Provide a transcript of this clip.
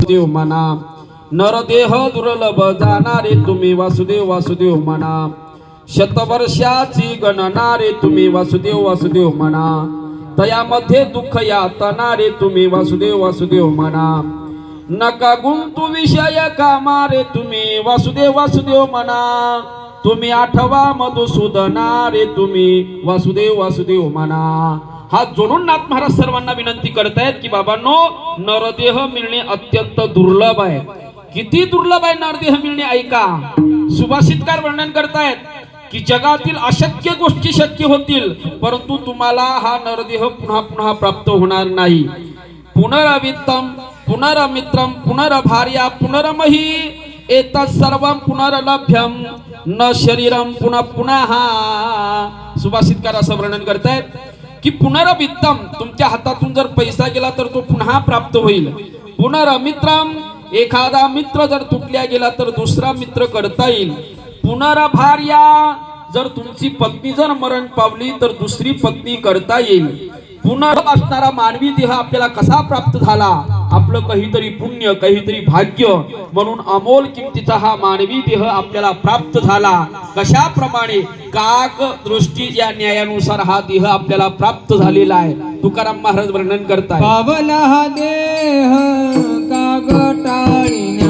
वासुदेव म्हणा. नरदेह दुर्लभ जाणारे तुम्ही वासुदेव वासुदेव म्हणा. शतवर्षाची गणना रे तुम्ही वासुदेव वासुदेव म्हणा. तयामध्ये दुःख यातनारे तुम्ही वासुदेव वासुदेव म्हणा. नका गुंतू विषय कामा रे तुम्ही वासुदेव वासुदेव म्हणा. तुम्ही आठवा मधुसूदना रे तुम्ही वासुदेव वासुदेव म्हणा. हात जोडून नाथ महाराज सर्वांना विनंती करतायत की बाबांनो, नरदेह मिळणे अत्यंत दुर्लभ आहे. किती दुर्लभ आहे नरदेह मिळणे ऐका. सुभाषितकार वर्णन करतायत की जगातील अशक्य गोष्टी शक्य होतील, परंतु तुम्हाला हा नरदेह पुन्हा पुन्हा प्राप्त होणार नाही. पुनरवित्तम पुनरमित्रम पुनरभार्या पुनरमही एतत् सर्वं पुनर्लभ्यम न शरीरम पुनः पुनः. सुभाषितकार असं वर्णन करतायत की पुनरवित्तम, तुमच्या हातातून जर पैसा गेला तर तो पुन्हा प्राप्त होईल. पुनरमित्रम, एखादा मित्र जर तुटल्या गेला तर दुसरा मित्र करता येईल. पुनर्भार्या, जर तुमची पत्नी जर मरण पावली तर दुसरी पत्नी करता येईल. पुनर् असणारा मानवी देह आपल्याला कसा प्राप्त झाला? आपलं काहीतरी पुण्य, काहीतरी भाग्य, म्हणून अमोल किमतीचा हा मानवी देह आपल्याला प्राप्त झाला. कशाप्रमाणे? काक दृष्टी या न्यायानुसार हा देह आपल्याला प्राप्त झालेला आहे. तुकाराम महाराज वर्णन करतात, पावला हा देह कागटाळीने